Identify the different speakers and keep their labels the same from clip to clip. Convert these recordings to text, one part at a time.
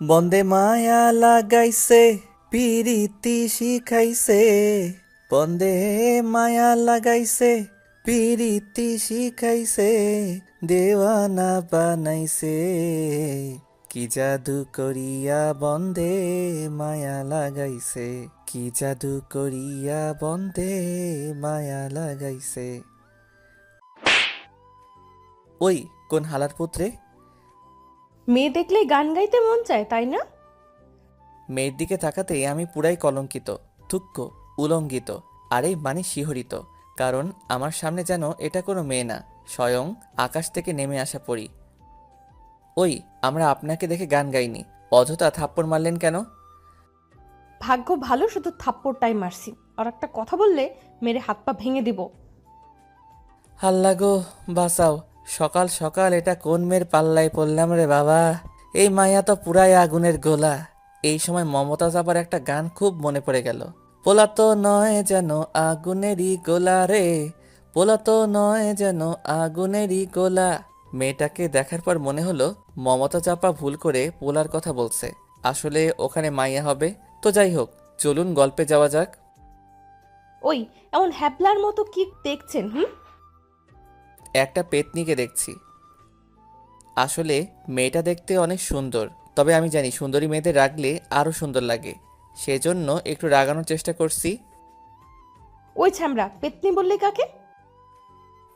Speaker 1: বন্দে মায়া লাগাইছে পিরিতি শিখাইছে, বন্দে মায়া লাগাইছে পিরিতি শিখাইছে, দেওয়ানা বানাইছে, কি জাদু করিয়া বন্দে মায়া লাগাইছে, কি জাদু করিয়া বন্দে মায়া লাগাইছে। ওই কোন হালার পুত্রে?
Speaker 2: মেয়ে দেখলেই গান গাইতে মন চায়, তাই না?
Speaker 1: মেয়ের দিকে তাকাতেই আমি পুরাই কলঙ্কিত, থুক্ক, উলঙ্গিত, আরে মানে শিহরিত। কারণ আমার সামনে যেন এটা কোনো মেয়ে না, স্বয়ং আকাশ থেকে নেমে আসা পড়ি। ওই, আমরা আপনাকে দেখে গান গাইনি, অযথা থাপ্পড় মারলেন কেন?
Speaker 2: ভাগ্য ভালো শুধু থাপ্পড়টাই মারছি, আর একটা কথা বললে মেরে হাত পা ভেঙে দিব।
Speaker 1: হাল্লা গো, বাঁচাও, সকাল সকাল এটা কোন মেয়ের পাল্লায় পড়লাম রে বাবা। এই মায়া তো পুরাই আগুনের গোলা। এই সময় মমতাজ আবার একটা গান খুব মনে পড়ে গেল। পোলা তো নয় যেন আগুনেরই গোলা রে, পোলা তো নয় যেন আগুনেরই গোলা। মেয়েটাকে দেখার পর মনে হলো মমতা চাপা ভুল করে পোলার কথা বলছে, আসলে ওখানে মাইয়া হবে। তো যাই হোক, চলুন গল্পে যাওয়া যাক।
Speaker 2: ওই, এমন হ্যাবলার মতো কি দেখছেন?
Speaker 1: একটা পেতনিকে দেখছি। আসলে মেয়েটা দেখতে অনেক সুন্দর, তবে আমি জানি সুন্দরী মেয়েদের রাগলে আরো সুন্দর লাগে, সেজন্য একটু রাগানোর চেষ্টা করছি।
Speaker 2: ওই ছ্যামরা, পেতনি বললে কাকে?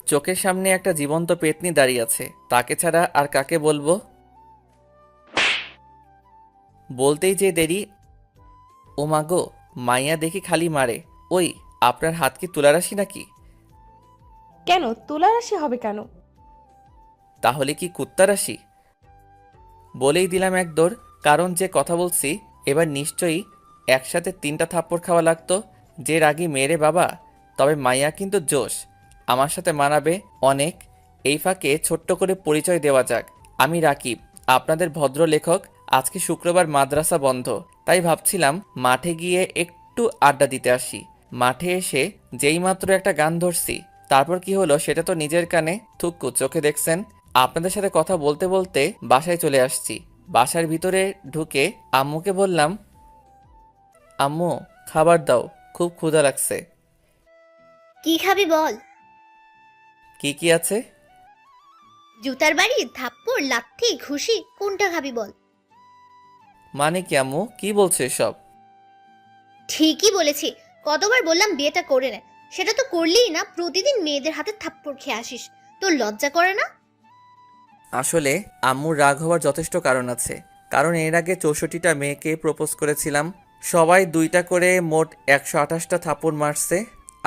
Speaker 1: চোখের সামনে একটা জীবন্ত পেতনি দাঁড়িয়ে আছে, তাকে ছাড়া আর কাকে বলবো? বলতেই যে দেরি। ও মাগো, মাইয়া দেখি খালি মারে। ওই, আপনার হাত কি তুলারাশি নাকি?
Speaker 2: কেন তুলা রাশি হবে কেন?
Speaker 1: তাহলে কি কুত্তা রাশি? বলেই দিলাম এক দৌড়, কারণ যে কথা বলছি এবার নিশ্চয়ই একসাথে 3টা থাপ্পড় খাওয়া লাগতো। যে রাগী মেরে বাবা, তবে মাইয়া কিন্তু জোশ, আমার সাথে মানাবে অনেক। এই ফাঁকে ছোট্ট করে পরিচয় দেওয়া যাক, আমি রাকিব, আপনাদের ভদ্র লেখক। আজকে শুক্রবার, মাদ্রাসা বন্ধ, তাই ভাবছিলাম মাঠে গিয়ে একটু আড্ডা দিতে আসি। মাঠে এসে যেইমাত্র একটা গান ধরছি, তারপর কি হলো সেটা তো নিজের কানে থুক্কু চোখে দেখছেন। আপনাদের সাথে কথা বলতে বলতে বাসায় চলে আসছি। বাসার ভিতরে ঢুকে আম্মুকে বললাম, আম্মু খাবার দাও, খুব ক্ষুধা লাগছে।
Speaker 3: কি খাবি বল?
Speaker 1: কি কি আছে?
Speaker 3: জুতার বাড়ি, থাপ্পড়, লাথি, ঘুষি, কোনটা খাবি বল?
Speaker 1: মানে কি আম্মু, কি বলছো এসব?
Speaker 3: ঠিকই বলেছি, কতবার বললাম বিয়েটা করে নে, সেটা তো করলিই না। প্রতিদিন মেয়েদের হাতে থাপ্পড় খেয়ে আসিস, তোর লজ্জা করে না?
Speaker 1: আসলে আম্মুর রাগ হওয়ার যথেষ্ট কারণ আছে, কারণ এর আগে 64টা মেয়েকে প্রপোজ করেছিলাম, সবাই 2টা করে মোট 128টা থাপ্পড় মারছে,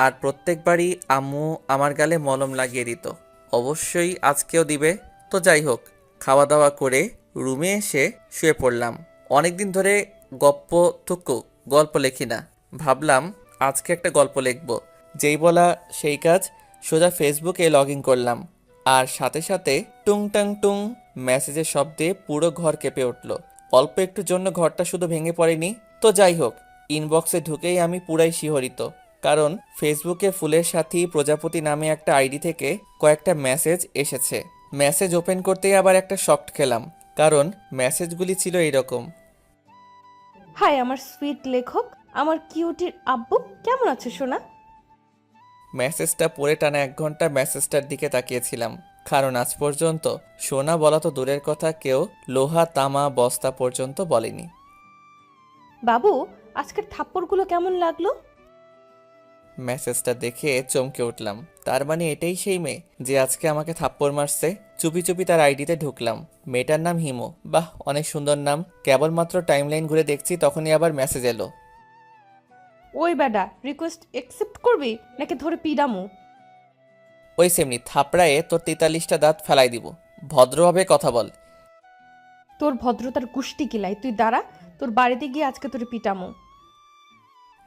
Speaker 1: আর প্রত্যেকবারই আম্মু আমার গালে মলম লাগিয়ে দিত। অবশ্যই আজকেও দিবে। তো যাই হোক, খাওয়া দাওয়া করে রুমে এসে শুয়ে পড়লাম। অনেকদিন ধরে গপ্প থুক্কু গল্প লেখি না, ভাবলাম আজকে একটা গল্প লিখব। যেই বলা সেই কাজ, সোজা ফেসবুকে লগ ইন করলাম, আর সাথে সাথে টুং টাং টুং মেসেজের শব্দে পুরো ঘর কেঁপে উঠল। অল্প একটুর জন্য ঘরটা শুধু ভেঙে পড়েনি। তো যাই হোক, ইনবক্সে ঢুকেই আমি পুরাই শিহরিত, কারণ ফেসবুকে ফুলের সাথী প্রজাপতি নামে একটা আইডি থেকে কয়েকটা মেসেজ এসেছে। মেসেজ ওপেন করতেই আবার একটা শকড খেলাম, কারণ মেসেজগুলি ছিল এইরকম।
Speaker 2: হাই আমার সুইট লেখক, আমার কিউটির আব্বু, কেমন আছে সোনা?
Speaker 1: মেসেজটা পড়ে টানা 1 ঘন্টা মেসেজটার দিকে তাকিয়েছিলাম, কারণ আজ পর্যন্ত সোনা বলা তো দূরের কথা, কেউ লোহা তামা বস্তা পর্যন্ত বলেনি।
Speaker 2: বাবু, আজকের থাপ্পড়গুলো কেমন লাগলো?
Speaker 1: মেসেজটা দেখে চমকে উঠলাম, তার মানে এটাই সেই মেয়ে যে আজকে আমাকে থাপ্পড় মারছে। চুপি চুপি তার আইডিতে ঢুকলাম। মেয়েটার নাম হিমু, বাহ অনেক সুন্দর নাম। কেবলমাত্র টাইমলাইন ঘুরে দেখছি, তখনই আবার মেসেজ এলো।
Speaker 2: ওই বেডা, রিকোয়েস্ট একসেপ্ট করবি নাকি ধরে পিডামু?
Speaker 1: ওই সেমনি থাপড়ায়ে তোর 43টা দাঁত ফেলাই দিব, ভদ্রভাবে কথা বল।
Speaker 2: তোর ভদ্রতার গুষ্টি কিলাই, তুই দাঁড়া, তোর বাড়িতে গিয়ে আজকে তোর পিটামু।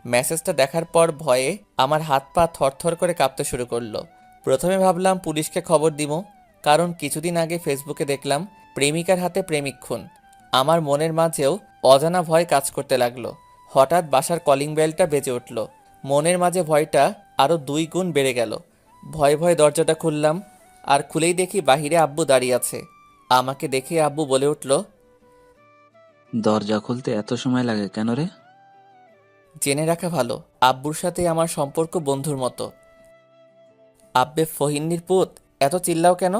Speaker 1: মেসেজটা দেখার পর ভয়ে আমার হাত পা থরথর করে কাঁপতে শুরু করলো। প্রথমে ভাবলাম পুলিশকে খবর দিব, কারণ কিছুদিন আগে ফেসবুকে দেখলাম প্রেমিকার হাতে প্রেমিক খুন। আমার মনের মাঝেও অজানা ভয় কাজ করতে লাগলো। হঠাৎ বাসার কলিং বেলটা বেজে উঠল, মনের মাঝে ভয়টা আরও 2 গুণ বেড়ে গেল। ভয়ে ভয়ে দরজাটা খুললাম, আর খুলেই দেখি বাহিরে আব্বু দাঁড়িয়ে আছে। আমাকে দেখে আব্বু বলে উঠল,
Speaker 4: দরজা খুলতে এত সময় লাগে কেন রে?
Speaker 1: জেনে রাখা ভালো, আব্বুর সাথে আমার সম্পর্ক বন্ধুর মতো। আব্বে ফহিন্নির পুত, এত চিল্লাও কেন?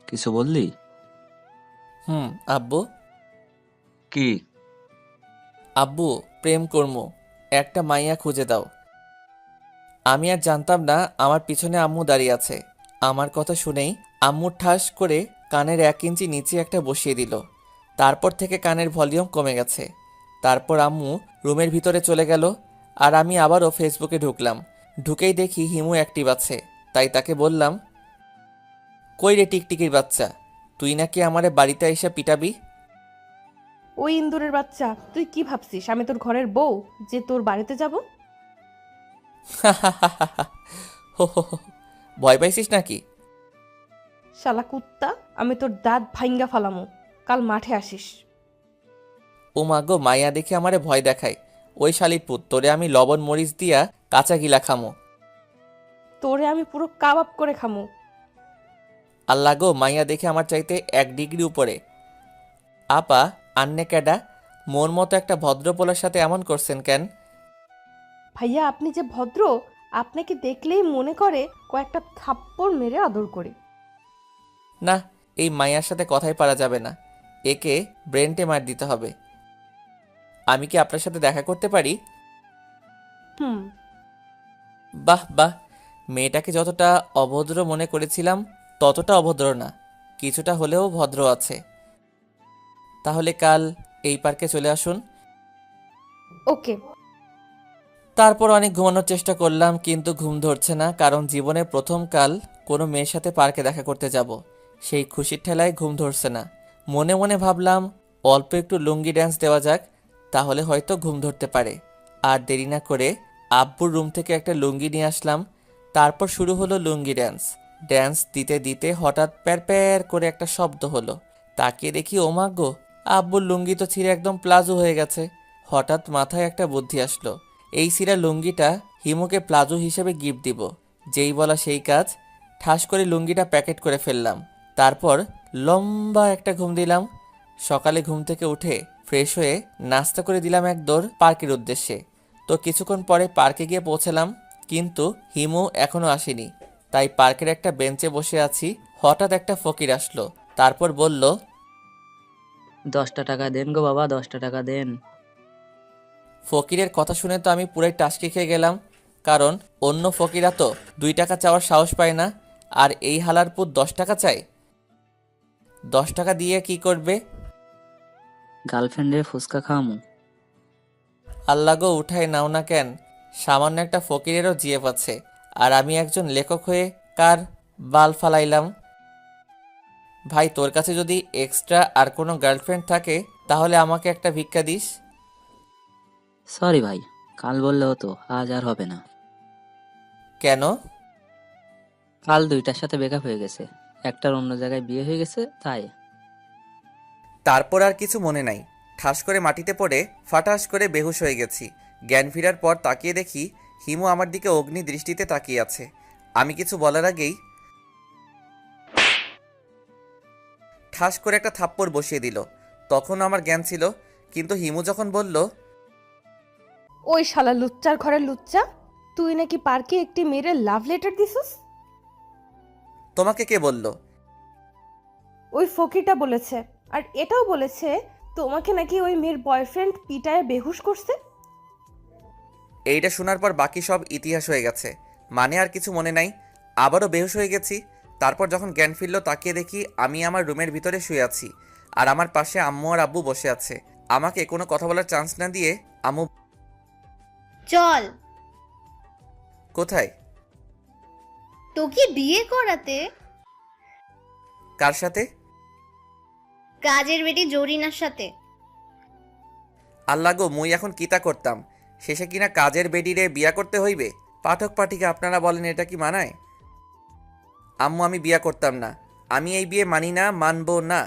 Speaker 4: কিছু বললি?
Speaker 1: আব্বু।
Speaker 4: কি?
Speaker 1: আব্বু, প্রেম কর্মু, একটা মাইয়া খুঁজে দাও। আমি আর জানতাম না আমার পিছনে আম্মু দাঁড়িয়ে আছে। আমার কথা শুনেই আম্মু ঠাস করে কানের 1 ইঞ্চি নিচে একটা বসিয়ে দিল। তারপর থেকে কানের ভলিউম কমে গেছে। তারপর আম্মু রুমের ভিতরে চলে গেল, আর আমি আবারও ফেসবুকে ঢুকলাম। ঢুকেই দেখি হিমু অ্যাক্টিভ আছে, তাই তাকে বললাম, কই রে টিকটিকির বাচ্চা, তুই নাকি আমারে বাড়িতে এসে পিটাবি?
Speaker 2: ওই ইন্দুরের বাচ্চা, তুই কি ভাবছিস আমি তোর ঘরের বউ যে তোর বাড়িতে যাব?
Speaker 1: হো হো হো, ভয় পাইছিস নাকি?
Speaker 2: শালা কুত্তা, আমি তোর দাঁত ভাইঙ্গা ফালামু। কাল মাঠে আসিস।
Speaker 1: ও মা গো, মাইয়া দেখে আমারে ভয় দেখায়। ওই শালির পুত, তোরে আমি লবণ মরিচ দিয়া কাঁচা গিলা খামো।
Speaker 2: তোরে আমি পুরো কাবাব করে খামু।
Speaker 1: আল্লাহ গো, মাইয়া দেখে আমার চাইতে 1 ডিগ্রি উপরে। আপা, আন্নে ক্যাডা? মোর মতো একটা ভদ্রপোলার সাথে এমন করছেন কেন?
Speaker 2: ভাইয়া আপনি যে ভদ্র, আপনাকে দেখলেই মনে করে কয়েকটা থাপ্পড় মেরে আদর করে।
Speaker 1: না, এই মাইয়ার সাথে কথাই পারা যাবে না। একে ব্রেনটে মার দিতে হবে। আমি কি আপনার সাথে দেখা করতে পারি?
Speaker 2: হুম।
Speaker 1: বাহ বাহ, মেয়েটাকে যতটা অভদ্র মনে করেছিলাম ততটা অভদ্র না, কিছুটা হলেও ভদ্র আছে। তাহলে কাল এই পার্কে চলে আসুন।
Speaker 2: ওকে।
Speaker 1: তারপর অনেক ঘুমানোর চেষ্টা করলাম, কিন্তু ঘুম ধরছে না, কারণ জীবনে প্রথম কাল কোনো মেয়ের সাথে পার্কে দেখা করতে যাব। সেই খুশির ঠেলায় ঘুম ধরছে না। মনে মনে ভাবলাম অল্প একটু লুঙ্গি ড্যান্স দেওয়া যাক, তাহলে হয়তো ঘুম ধরতে পারে। আর দেরি না করে আব্বুর রুম থেকে একটা লুঙ্গি নিয়ে আসলাম। তারপর শুরু হলো লুঙ্গি ড্যান্স। ড্যান্স দিতে দিতে হঠাৎ প্যার প্যার করে একটা শব্দ হলো। তাকিয়ে দেখি ওমা গো, আব্বুর লুঙ্গি তো ছিঁড়ে একদম প্লাজো হয়ে গেছে। হঠাৎ মাথায় একটা বুদ্ধি আসলো, এই সিরা লুঙ্গিটা হিমুকে প্লাজো হিসেবে গিফট দিব। যেই বলা সেই কাজ, ঠাস করে লুঙ্গিটা প্যাকেট করে ফেললাম। তারপর লম্বা একটা ঘুম দিলাম। সকালে ঘুম থেকে উঠে ফ্রেশ হয়ে নাস্তা করে দিলাম এক দৌড় পার্কের উদ্দেশ্যে। তো কিছুক্ষণ পরে পার্কে গিয়ে পৌঁছালাম, কিন্তু হিমু এখনো আসেনি। তাই পার্কের একটা বেঞ্চে বসে আছি। হঠাৎ একটা ফকির আসলো, তারপর বলল,
Speaker 5: 10টা টাকা দেন গো বাবা, 10টা টাকা দেন।
Speaker 1: ফকিরের কথা শুনে তো আমি পুরাই টাসকে খেয়ে গেলাম, কারণ অন্য ফকিরা তো 2 টাকা চাওয়ার সাহস পায় না, আর এই হালার পুত 10 টাকা চায়। 10 টাকা দিয়ে কি করবে?
Speaker 5: গার্লফ্রেন্ডের ফুচকা খাওয়ামু।
Speaker 1: আল্লাহ গো, উঠায় নাও না কেন, সামান্য একটা ফকিরেরও জিএফ আছে, আর আমি একজন লেখক হয়ে কার বাল ফালাইলাম। ভাই, তোর কাছে যদি এক্সট্রা আর কোনো গার্লফ্রেন্ড থাকে তাহলে আমাকে একটা ভিক্ষা দিস।
Speaker 5: সরি ভাই, কাল বললে হতো, আজ আর হবে না।
Speaker 1: কেন?
Speaker 5: কাল 2টার সাথে ব্রেকআপ হয়ে গেছে, একটার অন্য জায়গায় বিয়ে হয়ে গেছে, তাই।
Speaker 1: তারপর আর কিছু মনে নাই, ঠাস করে মাটিতে পড়ে ফাটাস করে বেহুশ হয়ে গেছি। জ্ঞান ফেরার পর তাকিয়ে দেখি হিমু আমার দিকে অগ্নি দৃষ্টিতে তাকিয়ে আছে। আমি কিছু বলার আগেই ঠাস করে একটা থাপ্পড় বসিয়ে দিল। তখন আমার জ্ঞান ছিল, কিন্তু হিমু যখন বলল,
Speaker 2: ওই শালা লুচ্চার ঘরের লুচ্চা, তুই নাকি পার্কে একটি মেয়ের লাভ লেটার দিছিস?
Speaker 1: তোমাকে কে বলল?
Speaker 2: ওই ফকিরটা বলেছে। আর এটাও বলেছে তোমাকে নাকি ওই মেয়ের বয়ফ্রেন্ড পিটায় বেহুশ করছে।
Speaker 1: এইটা শোনার পর বাকি সব ইতিহাস হয়ে গেছে, মানে আর কিছু মনে নাই। আবারও বেহুশ হয়ে গেছি। তারপর যখন জ্ঞান ফিরল তাকিয়ে দেখি আমি আমার রুমের ভিতরে শুয়ে আছি, আর আমার পাশে আম্মু আর আব্বু বসে আছে। আমাকে কোনো কথা বলার চান্স না দিয়ে আম্মু,
Speaker 3: চল
Speaker 1: কোথায়?
Speaker 3: তোকে বিয়ে করাতে।
Speaker 1: কার সাথে?
Speaker 3: কাজের বেটি জরিনার সাথে।
Speaker 1: আল্লাহ গো, মুই এখন কিতা করতাম, শেষে কিনা কাজের বেডিরে বিয়া করতে হইবে? পাঠক পাঠিকা আপনারা বলেন, এটা কি মানায়? আম্মু, আমি বিয়া করতাম না, আমি এই বিয়ে মানি না, মানবো না।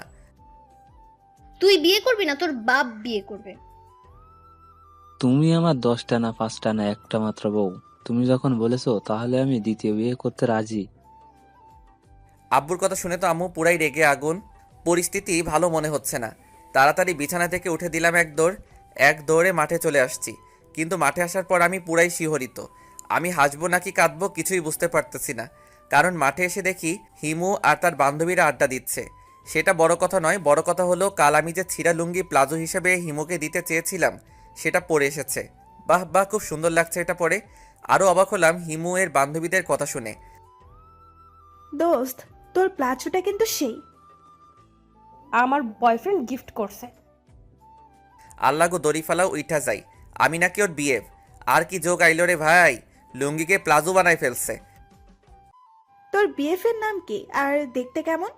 Speaker 3: তুই বিয়ে করবি না, তোর বাপ বিয়ে করবে।
Speaker 4: তুমি আমার 10টা না 5টা না একটা মাত্র বউ। তুমি যখন বলেছো তাহলে আমি দ্বিতীয় বিয়ে করতে রাজি।
Speaker 1: আব্বুর কথা শুনে তো আম্মু পুরাই রেগে আগুন। পরিস্থিতি ভালো মনে হচ্ছে না। তাড়াতাড়ি বিছানা থেকে উঠে দিলাম এক দৌড়ে মাঠে চলে আসছি। কিন্তু মাঠে আসার পর আমি পুরাই শিহরিত। আমি হাসবো নাকি কাঁদবো কিছুই বুঝতে পারতেছি না। কারণ মাঠে এসে দেখি হিমু আর তার বান্ধবীরা আড্ডা দিচ্ছে। সেটা বড় কথা নয়, বড় কথা হলো কাল আমি যে ছিঁড়া লুঙ্গি প্লাজো হিসেবে হিমুকে দিতে চেয়েছিলাম সেটা পরে এসেছে। বাহ বাহ, খুব সুন্দর লাগছে এটা পরে। আরও অবাক হলাম হিমু এর বান্ধবীদের কথা শুনে।
Speaker 6: দোস্ত, তোর প্লাজোটা কিন্তু সেই।
Speaker 2: আমার বয়ফ্রেন্ড গিফট করছে।
Speaker 1: আল্লাহ গো, দড়ি ফালাও উইঠা যাই। আমি নাকি ওর বিয়ে। আর কি যোগ আইলো রে ভাই, লুঙ্গিকে প্লাজো বানায় ফেলছে।
Speaker 6: তোর বিএফের নাম কি আর দেখতে কেমন?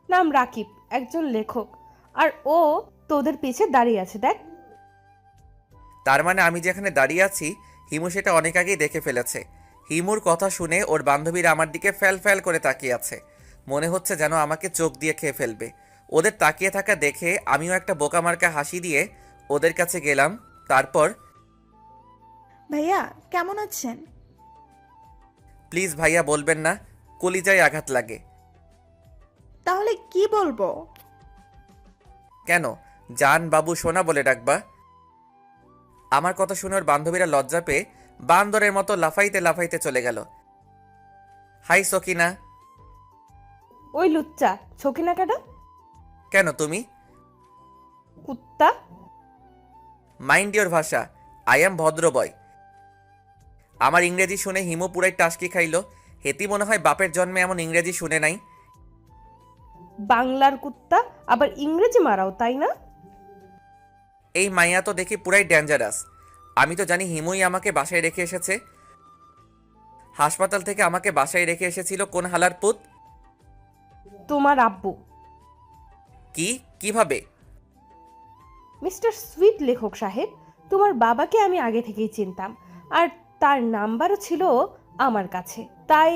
Speaker 2: নাম রাকিব, একজন লেখক। আর ও তোদের পিছে দাঁড়িয়ে আছে, দেখ।
Speaker 1: তার মানে আমি যেখানে দাঁড়িয়ে আছি হিমু সেটা অনেক আগেই দেখে ফেলেছে। হিমুর কথা শুনে ওর বান্ধবীরা আমার দিকে ফ্যাল ফ্যাল করে তাকিয়ে আছে। মনে হচ্ছে যেন আমাকে চোখ দিয়ে খেয়ে ফেলবে। ওদের তাকিয়ে থাকা দেখে আমিও একটা বোকামার্কা হাসি দিয়ে ওদের কাছে গেলাম। তারপর,
Speaker 6: ভাইয়া কেমন আছেন?
Speaker 1: প্লিজ ভাইয়া বলবেন না, কলিজায় আঘাত লাগে।
Speaker 6: তাহলে কি বলবো?
Speaker 1: কেন, জান বাবু সোনা বলে ডাকবা? আমার কথা শুনে ওর বান্ধবীরা লজ্জা পেয়ে বান্দরের মতো লাফাইতে লাফাইতে চলে গেল। হাই সকিনা।
Speaker 2: ওই লুচ্চা ছকিনা কাটা
Speaker 1: কেন তুমি?
Speaker 2: কুত্তা।
Speaker 1: মাইন্ড ইওর ভাষা, আই এম ভদ্র বয়। আমার ইংরেজি শুনে হিমু পুরাই টাসকি খাইল। হেতি মনে হয় বাপের জন্মে এমন ইংরেজি শুনে নাই।
Speaker 2: বাংলার কুত্তা, আবার ইংরেজি মারাও, তাই না?
Speaker 1: এই মাইয়া তো দেখি পুরাই ডেঞ্জারাস। আমি তো জানি হিমুই আমাকে বাসায় রেখে এসেছে। হাসপাতাল থেকে আমাকে বাসায় রেখে এসেছিল কোন হালার পুত?
Speaker 2: তোমার আব্বু।
Speaker 1: কি, কিভাবে?
Speaker 2: মিস্টার সুইট লেখক সাহেব, তোমার বাবাকে আমি আগে থেকেই চিনতাম, আর তার নাম্বারও ছিল আমার কাছে। তাই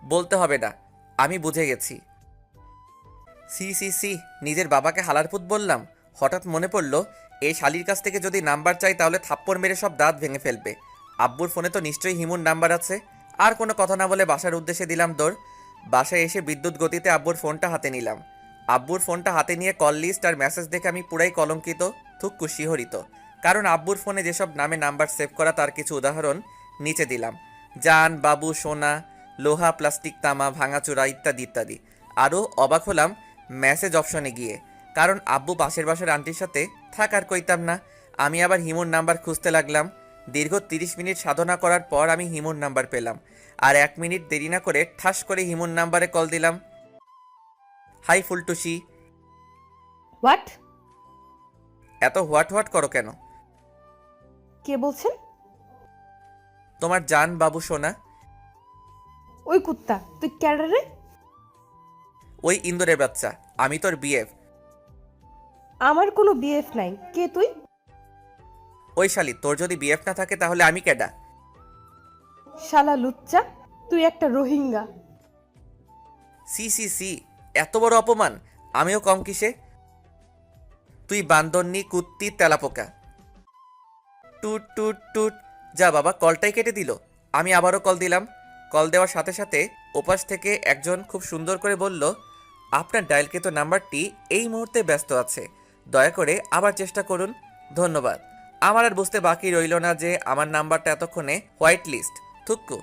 Speaker 1: বলতে হবে না, আমি বুঝে গেছি। সি সি সি, নিজের বাবাকে হালারপুত বললাম। হঠাৎ মনে পড়ল এই শালির কাছ থেকে যদি নাম্বার চাই তাহলে থাপ্পড় মেরে সব দাঁত ভেঙে ফেলবে। আব্বুর ফোনে তো নিশ্চয়ই হিমুর নাম্বার আছে। আর কোনো কথা না বলে বাসার উদ্দেশ্যে দিলাম দৌড়। বাসায় এসে বিদ্যুৎ গতিতে আব্বুর ফোনটা হাতে নিলাম। আব্বুর ফোনটা হাতে নিয়ে কল লিস্ট আর মেসেজ দেখে আমি পুরাই কলঙ্কিত, থুক্কু শিহরিত। কারণ আব্বুর ফোনে যেসব নামে নাম্বার সেভ করা তার কিছু উদাহরণ নিচে দিলাম। জান, বাবু, সোনা, লোহা, প্লাস্টিক, তামা, ভাঙাচোরা ইত্যাদি ইত্যাদি। আরও অবাক হলাম মেসেজ অপশনে গিয়ে, কারণ আব্বু পাশের বাসার আন্টির সাথে থাকার কইতাম না। আমি আবার হিমুর নাম্বার খুঁজতে লাগলাম। দীর্ঘ 30 মিনিট সাধনা করার পর আমি হিমুর নাম্বার পেলাম। আর 1 মিনিট দেরি না করে ঠাস করে হিমুর নাম্বারে কল দিলাম। হাই ফুলটুসি।
Speaker 2: হোয়াট?
Speaker 1: এত হোয়াট হোয়াট করো কেন?
Speaker 2: কে বলছেন?
Speaker 1: তোমার জান বাবু সোনা।
Speaker 2: ওই কুত্তা, তুই ক্যাডারে?
Speaker 1: ওই ইন্দুরের বাচ্চা, আমি তোর বিএফ।
Speaker 2: আমার কোনো বিএফ নাই। কে তুই?
Speaker 1: ওই শালি, তোর যদি বিএফ না থাকে তাহলে আমি কেডা?
Speaker 2: শালা লুচ্চা, তুই একটা রোহিঙ্গা।
Speaker 1: সি সি সি, এত বড় অপমান! আমিও কম কিসে? তুই বান্দরনি, কুত্তি, তেলাপোকা। টুট টুট টুট। যা বাবা, কলটাই কেটে দিল। আমি আবারও কল দিলাম। কল দেওয়ার সাথে সাথে ওপাশ থেকে একজন খুব সুন্দর করে বলল, আপনার ডায়ালকৃত নাম্বারটি এই মুহূর্তে ব্যস্ত আছে, দয়া করে আবার চেষ্টা করুন, ধন্যবাদ। আমার আর বুঝতে বাকি রইল না যে আমার নাম্বারটা এতক্ষণে হোয়াইট লিস্ট, থুক্কু,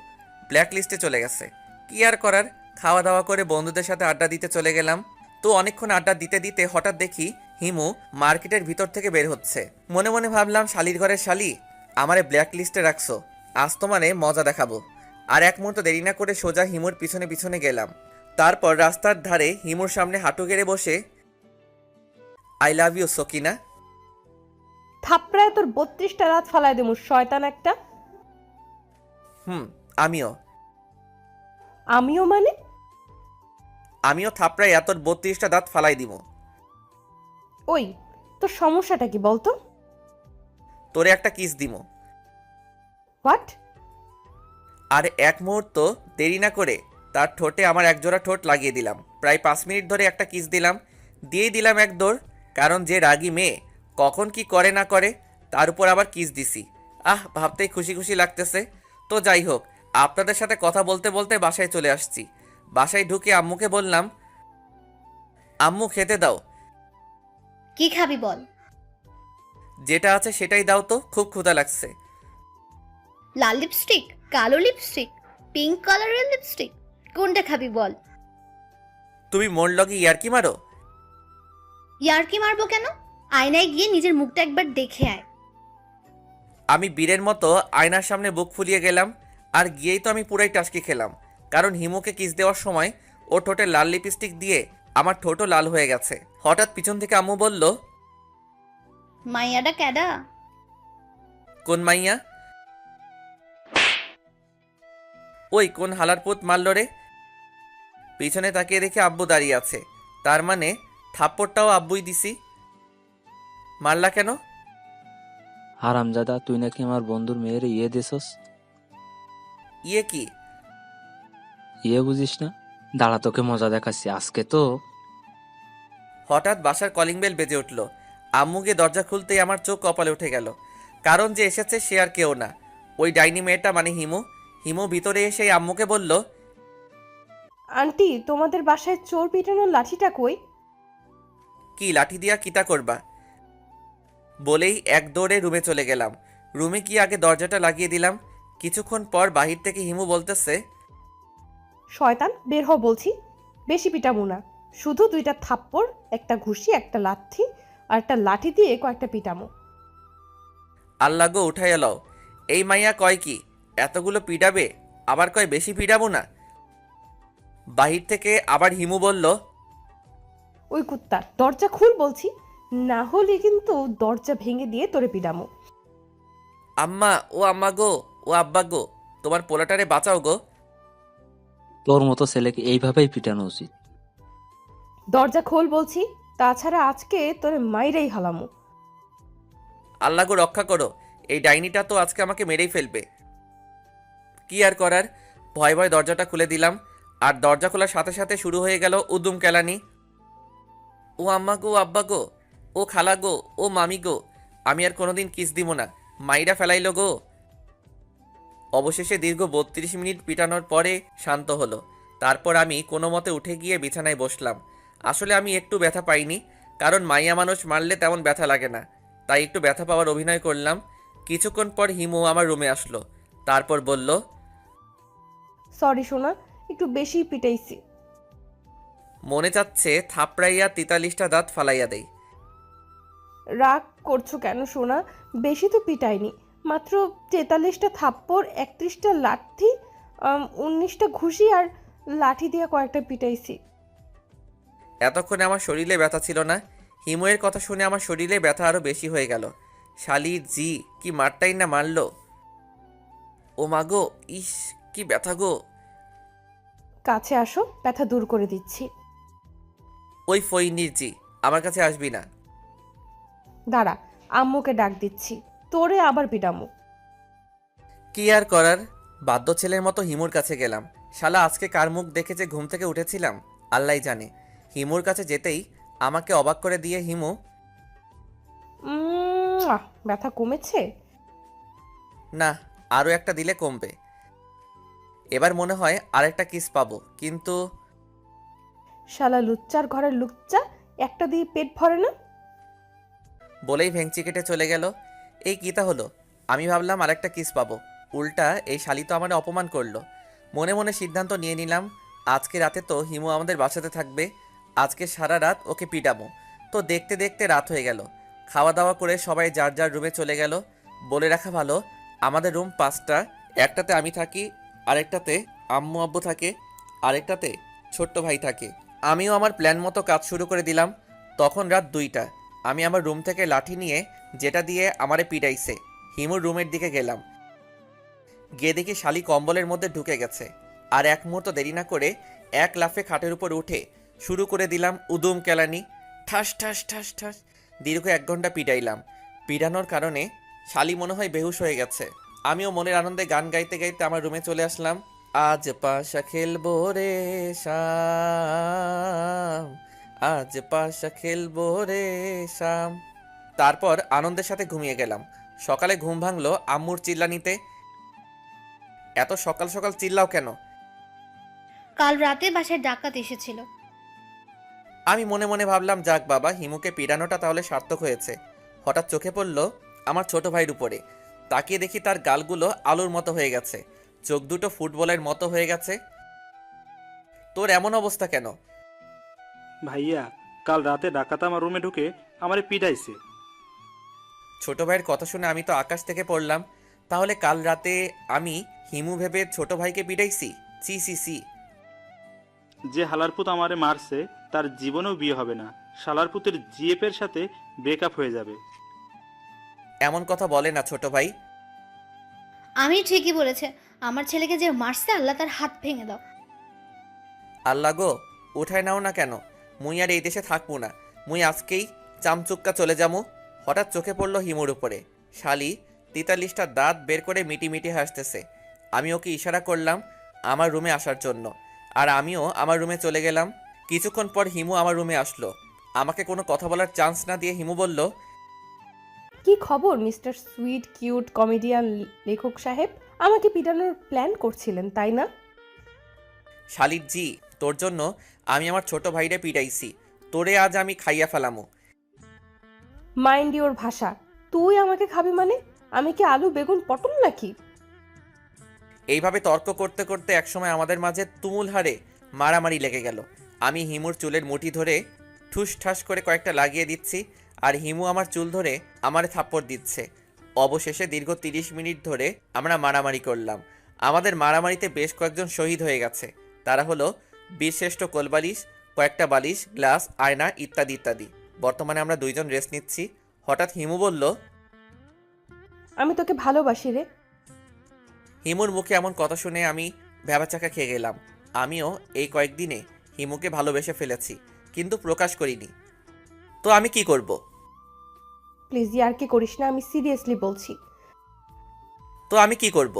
Speaker 1: ব্ল্যাক লিস্টে চলে গেছে। কি আর করার, খাওয়া দাওয়া করে বন্ধুদের সাথে আড্ডা দিতে চলে গেলাম। তো অনেকক্ষণ আড্ডা দিতে দিতে হঠাৎ দেখি হিমু মার্কেটের ভিতর থেকে বের হচ্ছে। মনে মনে ভাবলাম, শালির ঘরের শালি, আমারে ব্ল্যাক লিস্টে রাখছো, আজ তোমারে মজা দেখাবো। আর এক মুহূর্ত দেরি না করে সোজা হিমুর পিছনে পিছনে গেলাম। তারপর রাস্তার ধারে হিমুর সামনে হাঁটু গেড়ে বসে, আই লাভ ইউ সকিনা।
Speaker 2: থাপড়ায় তোর 32টা রাত ফালাই দেবো, শয়তান একটা।
Speaker 1: আমিও
Speaker 2: আমিও মানে?
Speaker 1: আমিও থাপড়ায় তোর 32টা দাঁত ফালাই দিব।
Speaker 2: ওই, তোর সমস্যাটা কি বলতো?
Speaker 1: তোরে একটা কিস দিমো।
Speaker 2: হোয়াট?
Speaker 1: আর এক মুহূর্ত দেরি না করে তার ঠোঁটে আমার একজোড়া ঠোঁট লাগিয়ে দিলাম। প্রায় 5 মিনিট ধরে একটা কিস দিলাম, দিয়েই দিলাম এক দৌড়। কারণ যে রাগী মেয়ে কখন কি করে না করে, তার উপর আবার কিস দিছি। ভাবতেই খুশি খুশি লাগতেছে। তো যাই হোক, আপনাদের সাথে কথা বলতে বলতে বাসায় চলে আসছি। বাসায় ঢুকে আম্মুকে বললাম, আম্মু খেতে দাও।
Speaker 3: কি খাবি বল?
Speaker 1: যেটা আছে সেটাই দাও তো, খুব ক্ষুধা লাগছে।
Speaker 3: লাল লিপস্টিক, কালো লিপস্টিক, পিঙ্ক কালারের লিপস্টিক, কোনটা খাবি বল?
Speaker 1: তুমি মোর লগে ইয়ার্কি মারো?
Speaker 3: ইয়ার্কি মারবো কেন? আয়নায় গিয়ে নিজের মুখটা একবার দেখে আয়।
Speaker 1: আমি বীরের মতো আয়নার সামনে বুক ফুলিয়ে গেলাম, আর গিয়েই তো আমি পুরাই টাসকি খেলাম, কারণ হিমুকে কিস দেওয়ার সময় ও ঠোঁটে লাল লিপস্টিক দিয়ে আমার ঠোঁটও লাল হয়ে গেছে। হঠাৎ পিছন থেকে আম্মু বলল,
Speaker 3: মাইয়াটা ক্যাডা?
Speaker 1: কোন মাইয়া? ওই কোন হালার পুত মারল রে? পিছনে তাকিয়ে দেখে আব্বু দাঁড়িয়ে আছে, তার মানে থাপ্পড়টাও আব্বুই দিছি। মারলা কেন?
Speaker 4: হারামজাদা, তুই নাকি আমার বন্ধুর মেয়ের ইয়ে দিছস।
Speaker 1: ইয়ে কি?
Speaker 4: ইয়ে বুঝিস না? দাঁড়া, তোকে মজা দেখাচ্ছি আজকে তো।
Speaker 1: হঠাৎ বাসার কলিং বেল বেজে উঠল। আম্মু গিয়ে দরজা খুলতেই আমার চোখ কপালে উঠে গেল, কারণ যে এসেছে সে আর কেউ না, ওই ডাইনি মেয়েটা মানে হিমু। হিমু ভিতরে এসে আম্মুকে বলল,
Speaker 2: আন্টি, তোমাদের বাসায় চোর পিটানোর লাঠিটা কই?
Speaker 1: কি লাঠি দিয়া কিতা করবা? বলেই এক দৌড়ে রুমে চলে গেলাম। রুমে গিয়ে আগে দরজাটা লাগিয়ে দিলাম। কিছুক্ষণ পর বাহির থেকে হিমু বলতেছে,
Speaker 2: শয়তান, বের হ বলছি। বেশি পিটাবো না, শুধু 2টা থাপ্পড়, একটা ঘুষি, একটা লাথি আর একটা লাঠি দিয়ে কয়েকটা পিটামো।
Speaker 1: আল্লাহ গো উঠাইয়া লও। এই মাইয়া কয় কি এতগুলো পিডাবে, আবার কয় বেশি পিডাবো না। বাহির থেকে আবার হিমু বলল,
Speaker 2: ওই কুত্তা, দরজা খুল বলছি, না হলে কিন্তু দরজা ভেঙে দিয়ে তোরে পিটামো।
Speaker 1: আম্মা ও আম্মা গো, ও আব্বা গো, তোমার পোলাটারে বাঁচাও গো।
Speaker 4: তোর মতো ছেলেকে এইভাবেই পিটানো উচিত।
Speaker 2: দরজা খোল বলছি, তাছাড়া আজকে তোরে মাইরেই হালামো।
Speaker 1: আল্লাহ গো রক্ষা করো, এই ডাইনিটা তো আজকে আমাকে মেরেই ফেলবে। কি আর করার, ভয় ভয় দরজাটা খুলে দিলাম। আর দরজা খোলার সাথে সাথে শুরু হয়ে গেল উদুম কেলানি। ও আম্মা গো, আব্বা গো, ও খালা গো, ও মামি গো, আমি আর কোনোদিন কিস দিব না, মাইরা ফেলাইলো গো। অবশেষে দীর্ঘ 32 মিনিট পিটানোর পরে শান্ত হলো। তারপর আমি কোনো মতে উঠে গিয়ে বিছানায় বসলাম। আসলে আমি একটু ব্যথা পাইনি, কারণ মাইয়া মানুষ মারলে তেমন ব্যথা লাগে না, তাই একটু ব্যথা পাওয়ার অভিনয় করলাম। কিছুক্ষণ পর হিমু আমার রুমে আসলো, তারপর বলল,
Speaker 2: সরি সোনা, একটু বেশি পিটাইছি।
Speaker 1: মনে চাচ্ছে থাপড়াইয়া 43টা দাঁত ফালাইয়া দেই।
Speaker 2: রাগ করছো কেন সোনা? বেশি তো পিটাইনি, মাত্র 43টা থাপ্পড়, 31টা লাঠি, 19টা ঘুষি আর লাঠি দিয়ে কয়েকটা পিটাইছি।
Speaker 1: এতক্ষণে আমার শরীরে ব্যথা ছিল না। হিমুয়ের কথা শুনে আমার শরীরে ব্যথা আরও বেশি হয়ে গেল। শালি জি কি মারটাই না মারলো। ও মাগো, ইস কি ব্যথা গো।
Speaker 2: কাছে আসো, ব্যথা দূর করে দিচ্ছি।
Speaker 1: ওই ফইনির জি, আমার কাছে আসবি না।
Speaker 2: দাঁড়া, আম্মুকে ডাক দিচ্ছি, তোরে আবার পিটামো।
Speaker 1: কি আর করার, বাধ্য ছেলের মতো হিমুর কাছে গেলাম। শালা আজকে কার মুখ দেখে যে ঘুম থেকে উঠেছিলাম আল্লাহই জানে। হিমুর কাছে যেতেই আমাকে অবাক করে দিয়ে হিমু,
Speaker 2: ব্যথা কমেছে?
Speaker 1: না আরও একটা দিলে কমবে। এবার মনে হয় আরেকটা কিস পাবো, কিন্তু
Speaker 2: শালা লুচ্চার ঘরের লুচ্চা, একটা দিয়ে পেট ভরে না।
Speaker 1: বলেই ভেংচি কেটে চলে গেল। এই কিতা হলো, আমি ভাবলাম আরেকটা কিস পাবো, উল্টা এই শালি তো আমার অপমান করলো। মনে মনে সিদ্ধান্ত নিয়ে নিলাম, আজকে রাতে তো হিমু আমাদের বাসাতে থাকবে, আজকে সারা রাত ওকে পিটাবো। তো দেখতে দেখতে রাত হয়ে গেল। খাওয়া দাওয়া করে সবাই যার যার রুমে চলে গেল। বলে রাখা ভালো, আমাদের রুম 5টা, একটাতে আমি থাকি, আরেকটাতে আম্মু আব্বু থাকে, আরেকটাতে ছোট্ট ভাই থাকে। আমিও আমার প্ল্যান মতো কাজ শুরু করে দিলাম। তখন রাত 2টা। আমি আমার রুম থেকে লাঠি নিয়ে, যেটা দিয়ে আমারে পিটাইছে, হিমুর রুমের দিকে গেলাম। গিয়ে দেখি শালি কম্বলের মধ্যে ঢুকে গেছে। আর এক মুহূর্ত দেরি না করে এক লাফে খাটের উপর উঠে শুরু করে দিলাম উদুম কেলানি। ঠাস ঠাস ঠাস ঠাস দীর্ঘ 1 ঘন্টা পিটাইলাম। পিটানোর কারণে শালি মনে হয় বেহুশ হয়ে গেছে। আমিও মনের আনন্দে গান গাইতে গাইতে আমার রুমে চলে আসলাম। আজ পাশা খেলবো রে শাম, আজ পাশা খেলবো রে শাম। তারপর আনন্দের সাথে ঘুমিয়ে গেলাম। সকালে ঘুম ভাঙলো আম্মুর চিল্লানিতে। এত সকাল সকাল চিল্লাও কেন?
Speaker 3: কাল রাতে বাসায় ডাকাত এসেছিল।
Speaker 1: আমি মনে মনে ভাবলাম, যাক বাবা, হিমুকে পিটানোটা তাহলে সার্থক হয়েছে। হঠাৎ চোখে পড়ল আমার ছোট ভাইয়ের উপরে। তাকিয়ে দেখি তার গালগুলো আলুর মতো হয়ে গেছে, চোখ দুটো ফুটবলের মতো হয়ে গেছে। তোর এমন অবস্থা কেন?
Speaker 7: ভাইয়া, কাল রাতে ডাকাত আমার রুমে ঢুকে আমারে পিটাইছে।
Speaker 1: ছোট ভাইয়ের কথা শুনে আমি তো আকাশ থেকে পড়লাম। তাহলে কাল রাতে আমি হিমু ভেবে ছোট ভাইকে পিটাইছি? C C C.
Speaker 7: যে হালারপুত আমারে মারছে তার জীবনেও বিয়ে হবে না। শালারপুতের জিএফের সাথে ব্রেকআপ হয়ে যাবে।
Speaker 1: এমন কথা বলে না ছোট ভাই।
Speaker 3: আমি ঠিকই বলেছে, আমার ছেলেকে যে মারছে আল্লাহ তার হাত ভেঙে দাও।
Speaker 1: আল্লাহ গো, উঠায় নাও না কেন? মুই আর এই দেশে থাকবো না। মুই আজকেই চামচুক্কা চলে যামু। হঠাৎ চোখে পড়লো হিমুর উপরে। শালি 43টা দাঁত বের করে মিটি মিটি হাসতেছে। আমি ওকে ইশারা করলাম আমার রুমে আসার জন্য, আর আমিও আমার রুমে চলে গেলাম। কিছুক্ষণ পর হিমু আমার রুমে আসলো। আমাকে কোনো কথা বলার চান্স না দিয়ে হিমু বলল,
Speaker 2: কি খবর মিস্টার সুইট কিউট কমেডিয়ান লেখক সাহেব? আমাকে পিটানোর প্ল্যান করছিলেন তাই না?
Speaker 1: শালির জি, তোর জন্য আমি আমার ছোট ভাইরে পিটাইছি। তোরে আজ আমি খাইয়া ফেলামু।
Speaker 2: মাইন্ড ইওর ভাষা। তুই আমাকে খাবি মানে? আমি কি আলু বেগুন পটল নাকি?
Speaker 1: এইভাবে তর্ক করতে করতে একসময় আমাদের মাঝে তুমুল হারে মারামারি লেগে গেল। আমি হিমুর চুলের মুঠি ধরে ঠুস ঠাস করে কয়েকটা লাগিয়ে দিচ্ছি, আর হিমু আমার চুল ধরে আমারে থাপ্পড় দিচ্ছে। অবশেষে দীর্ঘ 30 মিনিট ধরে আমরা মারামারি করলাম। আমাদের মারামারিতে বেশ কয়েকজন শহীদ হয়ে গেছে। তারা হলো বীরশ্রেষ্ঠ কোলবালিশ, কয়েকটা বালিশ, গ্লাস, আয়না ইত্যাদি ইত্যাদি। বর্তমানে আমরা দুইজন রেস্ট নিচ্ছি। হঠাৎ হিমু বলল,
Speaker 2: আমি তোকে ভালোবাসি রে।
Speaker 1: হিমুর মুখে এমন কথা শুনে আমি ভ্যাবাচাকা খেয়ে গেলাম। আমিও এই কয়েকদিনে হিমুকে ভালোবেসে ফেলেছি, কিন্তু প্রকাশ করিনি। তো আমি কি করব?
Speaker 2: প্লিজ আর কি করিস না, আমি সিরিয়াসলি বলছি।
Speaker 1: তো আমি কি করব?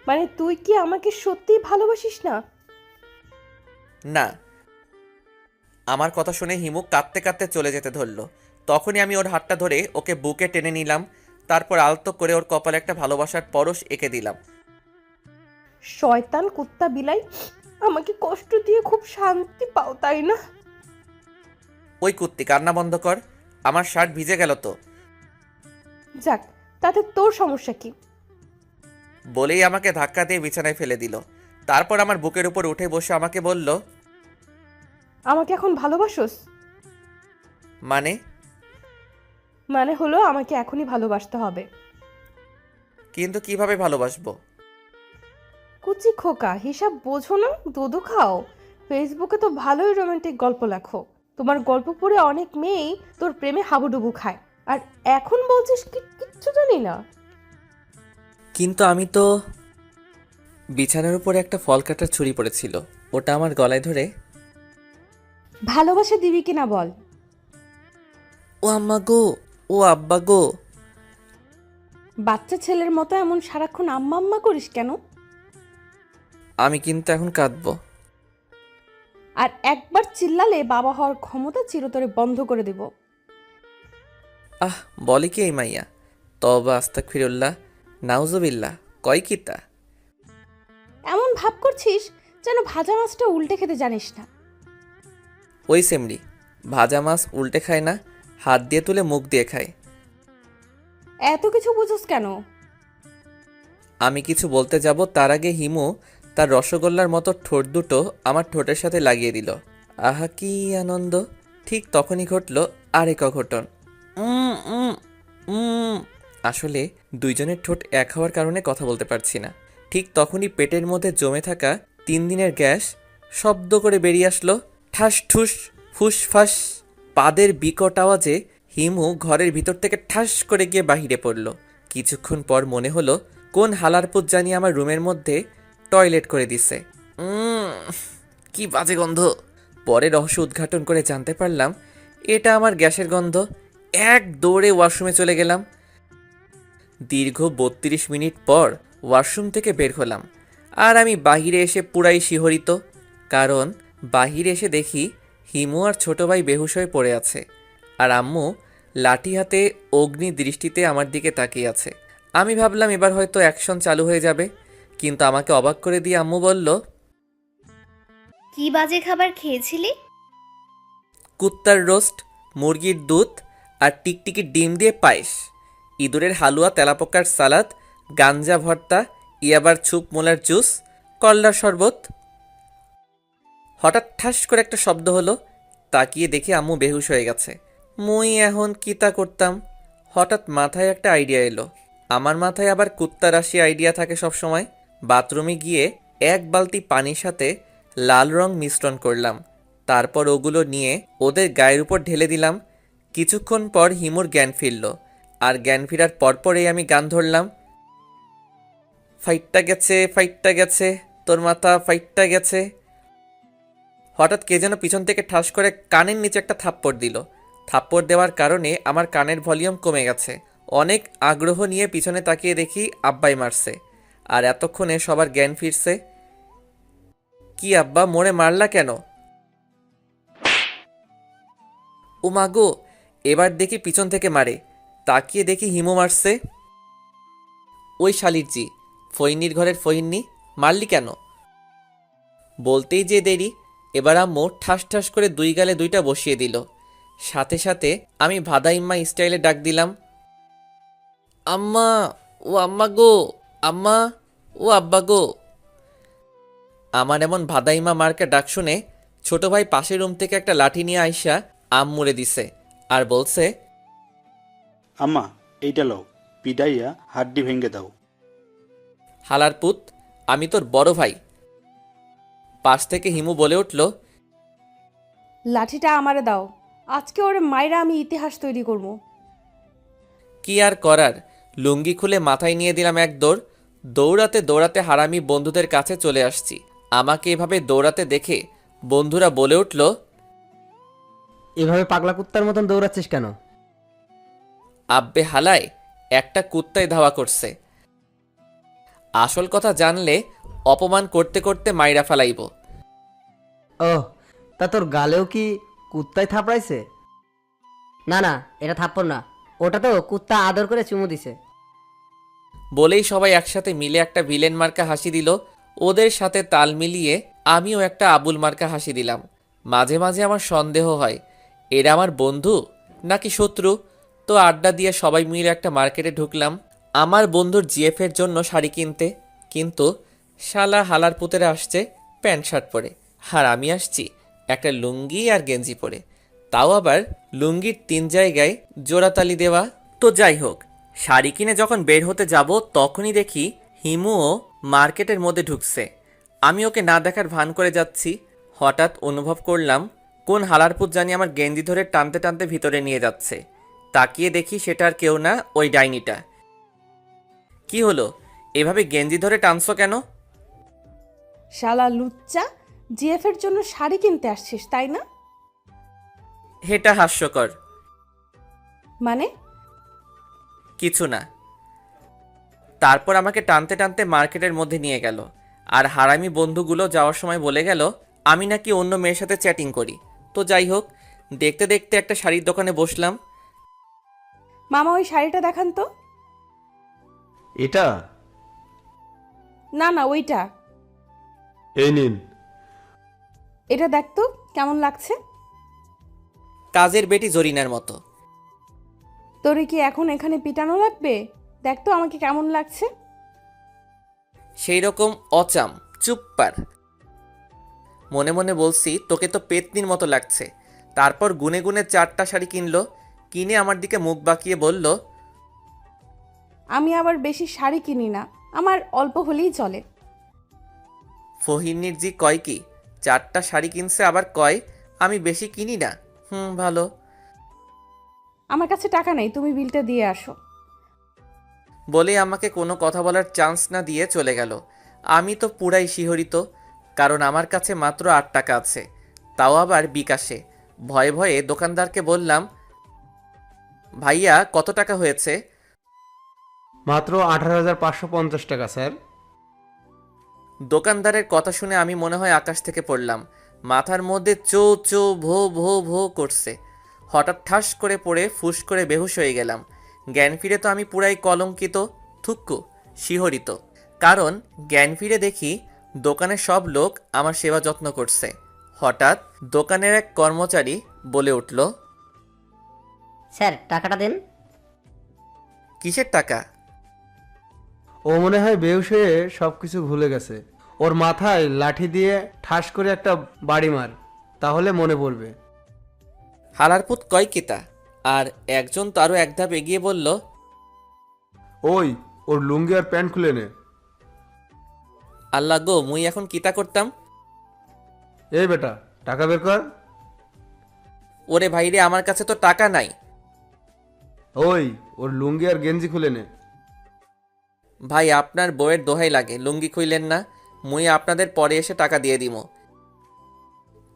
Speaker 2: মানে তুই কি আমাকে সত্যিই ভালোবাসিস না?
Speaker 1: না। আমার কথা শুনে হিমু কাঁদতে কাঁদতে চলে যেতে ধরলো। তখনই আমি ওর হাতটা ধরে ওকে বুকে টেনে নিলাম। তারপর আলতো করে ওর কপালে একটা ভালোবাসার পরশ এঁকে দিলাম।
Speaker 2: শয়তান কুত্তা বিলাই, আমাকে কষ্ট দিয়ে খুব শান্তি পাও তাই না?
Speaker 1: ওই কুত্তি, কান্না বন্ধ কর। আমার শার্ট ভিজে গেল তো।
Speaker 2: যাক, তাতে তোর সমস্যা কি?
Speaker 1: বলেই আমাকে ধাক্কা দিয়ে বিছানায় ফেলে দিল। তারপর আমার বুকের উপর উঠে বসে আমাকে বলল,
Speaker 2: আমাকে এখন ভালোবাসোস?
Speaker 1: মানে?
Speaker 2: মানে হলো আমাকে এখনই ভালোবাসতে হবে।
Speaker 1: কিন্তু কিভাবে ভালোবাসবো?
Speaker 2: কুচি খোকা, হিসাব বোঝো না? দুধু খাও। ফেসবুকে তো ভালোই রোমান্টিক গল্প লেখো। তোমার গল্প পড়ে অনেক মেয়েই তোর প্রেমে হাবুডুবু খায়, আর এখন বলছিস কিচ্ছু জানি না।
Speaker 1: কিন্তু আমি তো। বিছানার উপরে একটা ফল কাটার ছুরি পড়েছিল, ওটা আমার গলায় ধরে,
Speaker 2: ভালোবাসা দিবি কিনা বল।
Speaker 1: ও আম্মা গো, ও আব্বা গো।
Speaker 2: বাচ্চা ছেলের মতো এমন সারাক্ষণ আম্মা আম্মা করিস কেন?
Speaker 1: আমি কিন্তু এখন কাঁদবো।
Speaker 2: আর একবার চিল্লালে বাবা হওয়ার ক্ষমতা চিরতরে বন্ধ করে দেব।
Speaker 1: আহ, বলে কি এই মাইয়া? তবা আস্তাগফিরুল্লাহ, নাউজুবিল্লাহ, কয় কি তা?
Speaker 2: এমন ভাব করছিস যেন ভাজা মাছটা উল্টে খেতে জানিস না।
Speaker 1: ওই সেমরি, ভাজা মাছ উল্টে খায় না, হাত দিয়ে তুলে মুখ দিয়ে খায়।
Speaker 2: এত কিছু বুঝোস কেন?
Speaker 1: আমি কিছু বলতে যাব তার আগে হিমু তার রসগোল্লার মতো ঠোঁট দুটো আমার ঠোঁটের সাথে লাগিয়ে দিল। আহা কি আনন্দ! ঠিক তখনই ঘটল আরেক অঘটন। উম, উম, উম। আসলে দুইজনের ঠোঁট এক হওয়ার কারণে কথা বলতে পারছি না। ঠিক তখনই পেটের মধ্যে জমে থাকা 3 দিনের গ্যাস শব্দ করে বেরিয়ে আসলো, ঠাস ঠুস ফুস ফাস। পাদের বিকট আওয়াজে হিমু ঘরের ভিতর থেকে ঠাস করে গিয়ে বাহিরে পড়ল। কিছুক্ষণ পর মনে হলো কোন হালারপুত জানি আমার রুমের মধ্যে টয়লেট করে দিছে। কি বাজে গন্ধ! পরে রহস্য উদ্ঘাটন করে জানতে পারলাম এটা আমার গ্যাসের গন্ধ। এক দৌড়ে ওয়াশরুমে চলে গেলাম। দীর্ঘ 32 মিনিট পর ওয়াশরুম থেকে বের হলাম, আর আমি বাহিরে এসে পুরাই শিহরিত। কারণ বাহিরে এসে দেখি হিমু আর ছোট ভাই বেহুশ হয়ে পড়ে আছে, আর আম্মু লাঠি হাতে অগ্নি দৃষ্টিতে আমার দিকে তাকিয়ে আছে। আমি ভাবলাম এবার হয়তো অ্যাকশন চালু হয়ে যাবে, কিন্তু আমাকে অবাক করে দিয়ে আম্মু বলল,
Speaker 3: কি বাজে খাবার খেয়েছিলি?
Speaker 1: কুত্তার রোস্ট, মুরগির দুধ আর টিকটিকির ডিম দিয়ে পায়েস, ইঁদুরের হালুয়া, তেলাপোকার সালাদ, গাঞ্জা ভর্তা, ইয়াবার ছুপ, মোলার জুস, করলার শরবত। হঠাৎ ঠাস করে একটা শব্দ হলো। তাকিয়ে দেখি আম্মু বেহুশ হয়ে গেছে। মুই এখন কিতা করতাম? হঠাৎ মাথায় একটা আইডিয়া এলো। আমার মাথায় আবার কুত্তা রাশি আইডিয়া থাকে সব সময়। বাথরুমে গিয়ে এক বালতি পানির সাথে লাল রং মিশ্রণ করলাম, তারপর ওগুলো নিয়ে ওদের গায়ের উপর ঢেলে দিলাম। কিছুক্ষণ পর হিমুর জ্ঞান ফিরল, আর জ্ঞান ফেরার পরপরেই আমি গান ধরলাম, ফাইটটা গেছে, ফাইটটা গেছে, তোর মাথা ফাইটটা গেছে। হঠাৎ কে যেন পিছন থেকে ঠাস করে কানের নিচে একটা থাপ্পড় দিল। থাপ্পড় দেওয়ার কারণে আমার কানের ভলিউম কমে গেছে। অনেক আগ্রহ নিয়ে পিছনে তাকিয়ে দেখি আব্বাই মারছে, আর এতক্ষণে সবার জ্ঞান ফিরছে। কি আব্বা, মোড়ে মারলা কেন? ও মাগো, এবার দেখি পিছন থেকে মারে। তাকিয়ে দেখি হিমু মারছে। ওই শালির জি, ফইনির ঘরের ফহিন্নি, মারলি কেন? বলতেই যে দেরি, এবার আম্মু ঠাস ঠাস করে দুই গালে দুইটা বসিয়ে দিল। সাথে সাথে আমি ভাদাইম্মা স্টাইলে ডাক দিলাম, আম্মা, ও আম্মা গো, আম্মা, ও আব্বা গো। আমার এমন ভাদাইম্মা মার্কা ডাক শুনে ছোট ভাই পাশের রুম থেকে একটা লাঠি নিয়ে আইসা আম্মুরে দিছে আর বলছে,
Speaker 7: আম্মা এইটা লও, পিডাইয়া হাড্ডি ভেঙে দাও।
Speaker 1: হালার পুত, আমি তোর বড় ভাই। পাশ থেকে হিমু বলে উঠল,
Speaker 2: লাঠিটা আমারে দাও, আজকে ওরে মাইরা আমি ইতিহাস তৈরি করব।
Speaker 1: কি আর করার, লুঙ্গি খুলে মাথায় নিয়ে দিলাম এক দৌড়। দৌড়াতে দৌড়াতে হারামি বন্ধুদের কাছে চলে আসছি। আমাকে এভাবে দৌড়াতে দেখে বন্ধুরা বলে উঠল,
Speaker 8: এভাবে পাগলা কুত্তার মতন দৌড়াচ্ছিস কেন?
Speaker 1: আব্বে হালায়, একটা কুত্তায় ধাওয়া করছে। আসল কথা জানলে অপমান করতে করতে মাইরা ফেলাইব।
Speaker 8: ওহ, তা তোর গালেও কি কুত্তায় থাপড়াইছে?
Speaker 9: না না, এটা থাপ্পড় না, ওটা তো কুত্তা আদর করে চুমু দিছে।
Speaker 1: বলেই সবাই একসাথে মিলে একটা ভিলেন মার্কা হাসি দিল। ওদের সাথে তাল মিলিয়ে আমিও একটা আবুল মার্কা হাসি দিলাম। মাঝে মাঝে আমার সন্দেহ হয়, এরা আমার বন্ধু নাকি শত্রু। তো আড্ডা দিয়ে সবাই মিলে একটা মার্কেটে ঢুকলাম আমার বন্ধুর জিএফের জন্য শাড়ি কিনতে। কিন্তু শালা হালার পুতেরা আসছে প্যান্ট শার্ট পরে, আর আমি আসছি একটা লুঙ্গি আর গেঞ্জি পরে, তাও আবার লুঙ্গির 3 জায়গায় জোড়াতালি দেওয়া। তো যাই হোক, শাড়ি কিনে যখন বের হতে যাব তখনই দেখি হিমুও মার্কেটের মধ্যে ঢুকছে। আমি ওকে না দেখার ভান করে যাচ্ছি। হঠাৎ অনুভব করলাম কোন হালারপুত জানি আমার গেঞ্জি ধরে টানতে টানতে ভিতরে নিয়ে যাচ্ছে। তাকিয়ে দেখি সেটা আর কেউ না, ওই ডাইনিটা। কি হলো, এভাবে গেঞ্জি ধরে টানছো কেন?
Speaker 2: শালা লুচ্চা, জিএফের জন্য শাড়ি কিনতে আসছিস তাই না?
Speaker 1: এটা হাস্যকর।
Speaker 2: মানে?
Speaker 1: কিছু না। তারপর আমাকে টানতে টানতে মার্কেটের মধ্যে নিয়ে গেল, আর হারামি বন্ধুগুলো যাওয়ার সময় বলে গেল আমি নাকি অন্য মেয়ের সাথে চ্যাটিং করি। তো যাই হোক, দেখতে দেখতে একটা শাড়ির দোকানে বসলাম।
Speaker 2: মামা ওই শাড়িটা দেখান তো।
Speaker 10: এটা?
Speaker 2: না না, ওইটা।
Speaker 10: এই নিন।
Speaker 2: এটা দেখ তো কেমন লাগছে।
Speaker 1: কাজের বেটি জরিনার মতো।
Speaker 2: তোরে কি এখন এখানে পিটানো লাগবে? দেখ তো আমাকে কেমন লাগছে।
Speaker 1: সেই রকম অচাম, চুপ পার। মনে মনে বলছি তোকে তো পেতনির মতো লাগছে। তারপর গুনে গুনে 4টা শাড়ি কিনলো, কিনে আমার দিকে মুখ বাঁকিয়ে বলল,
Speaker 2: আমি আবার বেশি শাড়ি কিনি না, আমার অল্প হলেই চলে।
Speaker 1: ফহিনীর জি কয় কি 4টা শাড়ি কিনছে, আবার কয় আমি বেশি কিনি না। ভালো।
Speaker 2: আমার কাছে টাকা নেই, তুমি বিলটা দিয়ে আসো।
Speaker 1: বলে আমাকে কোনো কথা বলার চান্স না দিয়ে চলে গেল। আমি তো পুরাই শিহরিত, কারণ আমার কাছে মাত্র 8 টাকা আছে, তাও আবার বিকাশে। ভয়ে ভয়ে দোকানদারকে বললাম, ভাইয়া কত টাকা হয়েছে?
Speaker 10: মাত্র 18,550 টাকা স্যার।
Speaker 1: দোকানদারের কথা শুনে আমি মনে হয় আকাশ থেকে পড়লাম। মাথার মধ্যে চো চো ভো ভো ভো করছে। হঠাৎ ঠাস করে পড়ে ফুস করে বেহুশ হয়ে গেলাম। জ্ঞান ফিরে তো আমি পুরাই কলঙ্কিত, থুক্কু, শিহরিত। কারণ জ্ঞান ফিরে দেখি দোকানের সব লোক আমার সেবা যত্ন করছে। হঠাৎ দোকানের এক কর্মচারী বলে উঠল,
Speaker 9: স্যার টাকাটা দেন।
Speaker 1: কিসের টাকা?
Speaker 10: ও মনে হয় বেহুশ হয়ে সবকিছু ভুলে গেছে। ওর মাথায় লাঠি দিয়ে ঠাস করে একটা বাড়ি মার, তাহলে মনে পড়বে।
Speaker 1: হালারপুত কয় কিতা? আর একজন তো আরও এক ধাপ এগিয়ে বলল,
Speaker 10: ওই, ওর লুঙ্গি আর প্যান্ট খুলে নে।
Speaker 1: আল্লাহ গো, মুই এখন কিতা করতাম?
Speaker 10: এই বেটা, টাকা বের কর।
Speaker 1: ওরে ভাইরে, আমার কাছে তো টাকা নাই।
Speaker 10: ওই, ওর লুঙ্গি আর গেঞ্জি খুলে নে।
Speaker 1: ভাই, আপনার বউয়ের দোহাই লাগে, লুঙ্গি খুইলেন না, মুই আপনাদের পরে এসে টাকা দিয়ে দিব।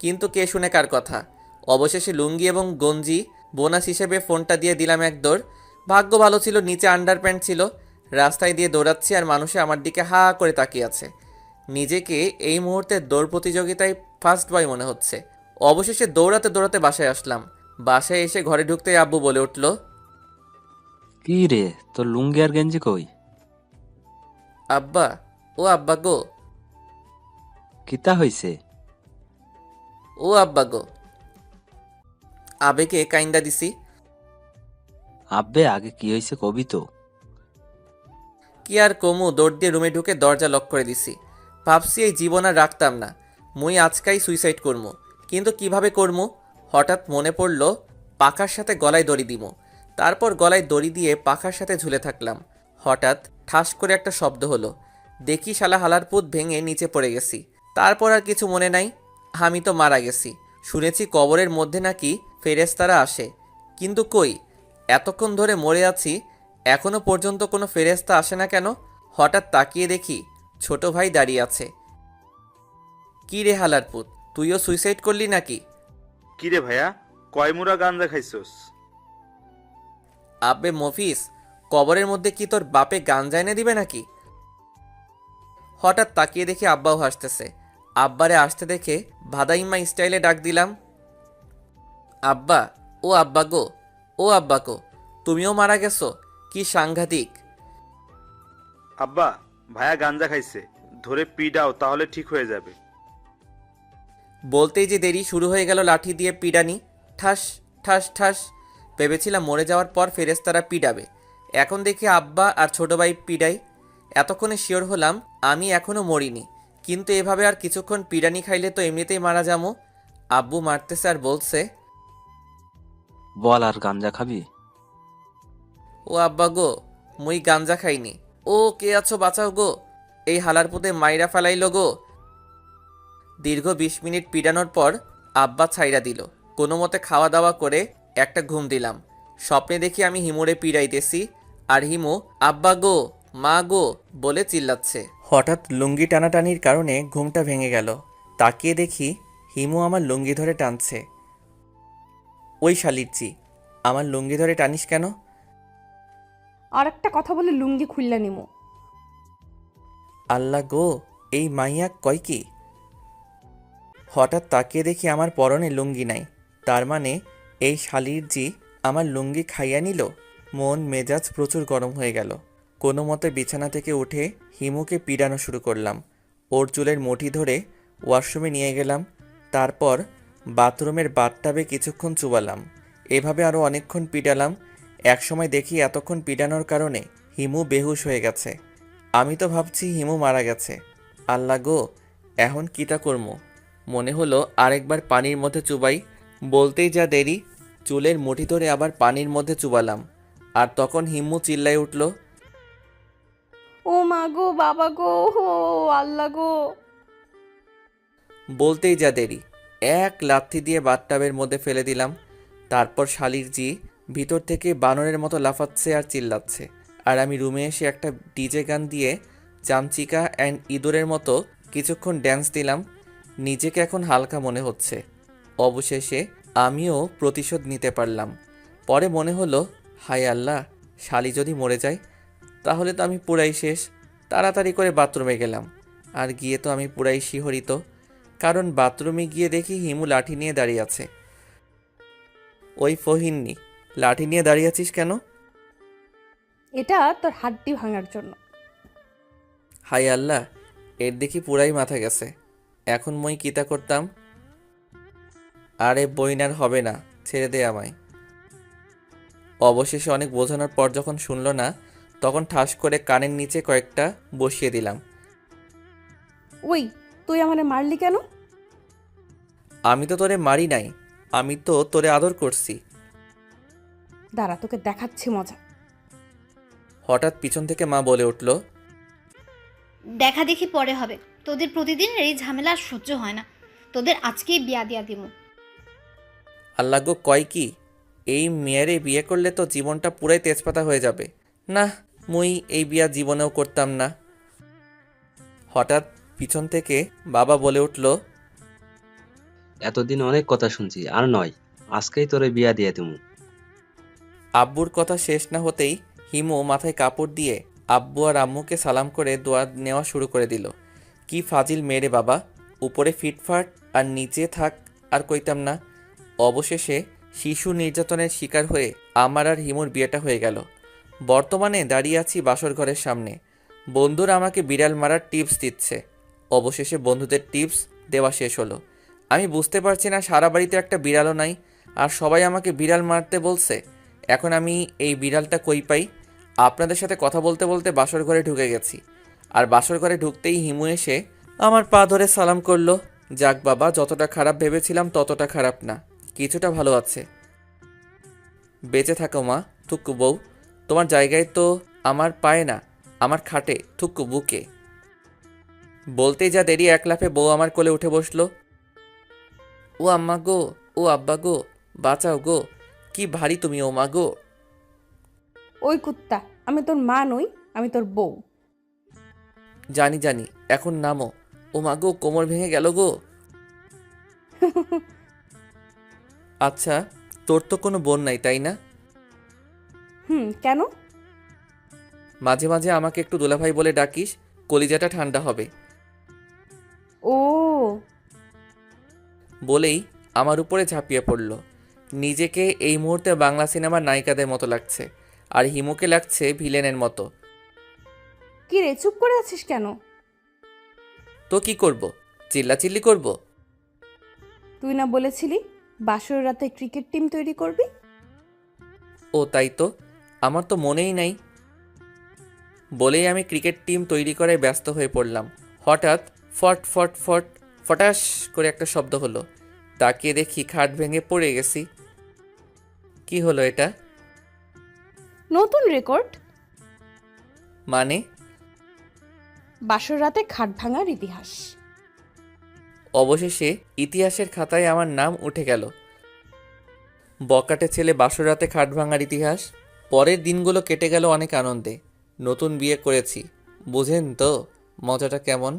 Speaker 1: কিন্তু কে শুনে কার কথা? অবশেষে লুঙ্গি এবং গঞ্জি বোনাস হিসেবে ফোনটা দিয়ে দিলাম এক দৌড়। ভাগ্য ভালো ছিল নিচে আন্ডারপ্যান্ট ছিল। রাস্তায় দিয়ে দৌড়াচ্ছি আর মানুষে আমার দিকে হা করে তাকিয়ে আছে। নিজেকে এই মুহূর্তে দৌড় প্রতিযোগিতায় ফার্স্ট বয় মনে হচ্ছে। অবশেষে দৌড়াতে দৌড়াতে বাসায় আসলাম। বাসায় এসে ঘরে ঢুকতেই আব্বু বলে উঠল,
Speaker 4: কি রে, তোর লুঙ্গি আর গেঞ্জি কই?
Speaker 1: আব্বা, ও আব্বা গো,
Speaker 4: কিতা হইছে?
Speaker 1: ও আব্বা গো। আবেগে কাইন্দা দিছি।
Speaker 4: আব্বে, আগে কি হইছে কবি তো।
Speaker 1: কি আর কমু, দৌড় দিয়ে রুমে ঢুকে দরজা লক করে দিছি। ভাবছি এই জীবন আর রাখতাম না, মুই আজকাই সুইসাইড করমু। কিন্তু কিভাবে করমু? হঠাৎ মনে পড়ল পাখার সাথে গলায় দড়ি দিমু। তারপর গলায় দড়ি দিয়ে পাখার সাথে ঝুলে থাকলাম। হঠাৎ ঠাস করে একটা শব্দ হলো। দেখি শালা হালার পুত ভেঙে নিচে পড়ে গেছি। তারপর আর কিছু মনে নাই, আমি তো মারা গেছি। শুনেছি কবরের মধ্যে নাকি ফেরেশতারা আসে, কিন্তু কই, এতক্ষণ ধরে মরে আছি, এখনো পর্যন্ত কোনো ফেরেশতা আসে না কেন? হঠাৎ তাকিয়ে দেখি ছোট ভাই দাঁড়িয়ে আছে। কি রে হালার পুত, তুইও সুইসাইড করলি নাকি?
Speaker 7: কিরে ভাইয়া, কয় মুড়া গাঞ্জা খাইছস?
Speaker 1: আব্বে মফিস, কবরের মধ্যে কি তোর বাপে গাঞ্জা এনে দিবে নাকি? হঠাৎ তাকিয়ে দেখি আব্বাও হাসতেছে। আব্বারে আসতে দেখে ভাদাইম্মা স্টাইলে ডাক দিলাম, আব্বা, ও আব্বা গো, ও আব্বা গো, তুমিও মারা গেছো? কি সাংঘাতিক!
Speaker 7: আব্বা, ভাইয়া গাঞ্জা খাইছে, ধরে পিডাও, তাহলে ঠিক হয়ে যাবে।
Speaker 1: বলতেই যে দেরি, শুরু হয়ে গেল লাঠি দিয়ে পিডানি। ঠাস ঠাস ঠাস। ভেবেছিলাম মরে যাওয়ার পর ফেরেশতারা পিডাবে, এখন দেখি আব্বা আর ছোট ভাই পিডাই। এতক্ষণে শিওর হলাম আমি এখনো মরিনি, কিন্তু এভাবে আর কিছুক্ষণ পিডানি খাইলে তো এমনিতেই মারা যাবো। আব্বু মারতেছে আর বলছে,
Speaker 4: বল, আর গাঞ্জা খাবি?
Speaker 1: ও আব্বা গো, মুই গাঞ্জা খাইনি। ও কে আছো, বাঁচাও গো, এই হালার পুতে মাইরা ফেলাইল গো। দীর্ঘ 20 মিনিট পিডানোর পর আব্বা ছাইরা দিল। কোনো মতে খাওয়া দাওয়া করে একটা ঘুম দিলাম। স্বপ্নে দেখি আমি হিমুরে পিড়াইতেছি, আর হিমু আব্বা গো, মা গো বলে চিল্লাচ্ছে। হঠাৎ লুঙ্গি টানাটানির কারণে ঘুমটা ভেঙে গেল। তাকিয়ে দেখি হিমু আমার লুঙ্গি ধরে টানছে। ওই শালিরচি, আমার লুঙ্গি ধরে টানিস কেন?
Speaker 2: আর একটা কথা বলে লুঙ্গি খুললা নিমো।
Speaker 1: আল্লাহ গো, এই মাইয়া কয় কি? হঠাৎ তাকিয়ে দেখি আমার পরনে লুঙ্গি নাই। তার মানে এই শালিরজি আমার লুঙ্গি খাইয়া নিল। মন মেজাজ প্রচুর গরম হয়ে গেল। কোনো মতে বিছানা থেকে উঠে হিমুকে পিড়ানো শুরু করলাম। ওর চুলের মুঠি ধরে ওয়াশরুমে নিয়ে গেলাম। তারপর বাথরুমের বাথটাবে কিছুক্ষণ চুবালাম। এভাবে আরও অনেকক্ষণ পিটালাম। একসময় দেখি এতক্ষণ পিটানোর কারণে হিমু বেহুশ হয়ে গেছে। আমি তো ভাবছি হিমু মারা গেছে। আল্লাহ গো, এখন কিটা করবো? মনে হলো আরেকবার পানির মধ্যে চুবাই। বলতেই যা দেরি, চুলের মুঠি ধরে আবার পানির মধ্যে চুবালাম। আর তখন হিম্মু চিল্লাই উঠল,
Speaker 2: ও মা গো, বাবা গো, ও আল্লাহ গো।
Speaker 1: বলতেই যা দেরি, এক লাথি দিয়ে বাথটাবের মধ্যে ফেলে দিলাম। তারপর শালিরজি ভিতর থেকে বানরের মতো লাফাচ্ছে আর চিল্লাচ্ছে। আর আমি রুমে এসে একটা ডিজে গান দিয়ে চামচিকা অ্যান্ড ইঁদুরের মতো কিছুক্ষণ ড্যান্স দিলাম। নিজেকে এখন হালকা মনে হচ্ছে। অবশেষে আমিও প্রতিশোধ নিতে পারলাম। পরে মনে হলো, হায় আল্লাহ, শালি যদি মরে যায় তাহলে তো আমি পুরাই শেষ। তাড়াতাড়ি করে বাথরুমে গেলাম। আর গিয়ে তো আমি পুরাই শিহরিত, কারণ বাথরুমে গিয়ে দেখি হিমু লাঠি নিয়ে দাঁড়িয়ে আছে। ওই ফহিন্নি, লাঠি নিয়ে দাঁড়িয়ে আছিস কেন?
Speaker 2: এটা তোর হাড্ডি ভাঙার জন্য।
Speaker 1: হায় আল্লাহ, এর দেখি পুরাই মাথা গেছে। এখন মই কিতা করতাম? আরে বইনার হবে না, ছেড়ে দে আমায়। অবশেষে অনেক বোঝানোর পর যখন শুনল না, তখন ঠাস করে কানের নিচে কয়েকটা বসিয়ে দিলাম।
Speaker 2: ওই, তুই আমারে মারলি কেন?
Speaker 1: আমি তো তোরে মারি নাই, আমি তো তোরে আদর করছি।
Speaker 2: দাঁড়া, তোকে দেখাচ্ছি মজা।
Speaker 1: হঠাৎ পিছন থেকে মা বলে উঠল,
Speaker 3: দেখা দেখি পরে হবে, তোদের প্রতিদিনের এই ঝামেলা আর সহ্য হয় না, তোদের আজকেই বিয়া দিয়া দিমু।
Speaker 1: আল্লাহ গো, কয় কি, এই মেয়েরে বিয়ে করলে তো জীবনটা পুরাই তেজপাতা হয়ে যাবে। না, মুই এই বিয়া জীবনেও করতাম না। হঠাৎ পিছন থেকে বাবা বলে উঠল,
Speaker 11: এতদিন অনেক কথা শুনছি, আর নয়, আজকেই তোরে বিয়া দিয়ে দিমু।
Speaker 1: আব্বুর কথা শেষ না হতেই হিমু মাথায় কাপড় দিয়ে আব্বু আর আম্মুকে সালাম করে দোয়া নেওয়া শুরু করে দিল। কি ফাজিল মেরে বাবা, উপরে ফিটফাট আর নিচে থাক আর কইতাম না। অবশেষে শিশু নির্যাতনের শিকার হয়ে আমার আর হিমুর বিয়েটা হয়ে গেল। বর্তমানে দাঁড়িয়ে আছি বাসর ঘরের সামনে। বন্ধুরা আমাকে বিড়াল মারার টিপস দিচ্ছে। অবশেষে বন্ধুদের টিপস দেওয়া শেষ হলো। আমি বুঝতে পারছি না, সারা বাড়িতে একটা বিড়ালও নাই, আর সবাই আমাকে বিড়াল মারতে বলছে। এখন আমি এই বিড়ালটা কই পাই? আপনাদের সাথে কথা বলতে বলতে বাসর ঘরে ঢুকে গেছি, আর বাসর ঘরে ঢুকতেই হিমু এসে আমার পা ধরে সালাম করলো। যাক বাবা, যতটা খারাপ ভেবেছিলাম ততটা খারাপ না, কিছুটা ভালো আছে। বেঁচে থাকো মা, থুক্কু বউ, তোমার জায়গায় তো আমার পায়ে না, আমার খাটে, থুক্কু বুকে। বলতেই যা দেরি, এক লাফে বউ আমার কোলে উঠে বসলো। ও আম্মা গো, ও আব্বা গো, বাঁচাও গো, কি ভারী তুমি ও মা গো।
Speaker 2: ওই কুত্তা, আমি তোর মা নই, আমি তোর বউ।
Speaker 1: জানি জানি, এখন নামো। ও মা গো, কোমর ভেঙে গেল গো। আচ্ছা, তোর তো কোনো বোন নাই তাই না?
Speaker 2: কেন?
Speaker 1: মাঝে মাঝে আমাকে একটু দুলাভাই বলে ডাকিস, কলিজাটা ঠান্ডা হবে।
Speaker 2: ও,
Speaker 1: বলেই আমার উপরে ঝাঁপিয়ে পড়ল। নিজেকে এই মুহূর্তে বাংলা সিনেমার নায়িকাদের মতো লাগছে, আর হিমুকে লাগছে ভিলেনের মতো।
Speaker 2: কি রে, চুপ করে আছিস কেন?
Speaker 1: তো কি করব, চিল্লাচিল্লি করব?
Speaker 2: তুই না বলেছিলি বাসর রাতে ক্রিকেট টিম তৈরি করবি?
Speaker 1: ও তাই তো, আমার তো মনেই নাই। বলেই আমি ক্রিকেট টিম তৈরি করে ব্যস্ত হয়ে পড়লাম। হঠাৎ ফট ফট ফট ফটাস করে একটা শব্দ হলো। তাকিয়ে দেখি খাট ভেঙে পড়ে গেছি। কি হলো এটা?
Speaker 2: নতুন রেকর্ড।
Speaker 1: মানে?
Speaker 2: বাসর রাতে খাট ভাঙার ইতিহাস।
Speaker 1: অবশেষে ইতিহাসের খাতায় আমার নাম উঠে গেল। বকাটে ছেলে বাসর রাতে খাট ভাঙার ইতিহাস। পরের দিনগুলো কেটে গেল অনেক আনন্দে। নতুন বিয়ে করেছি, বুঝেন তো মজাটা কেমন।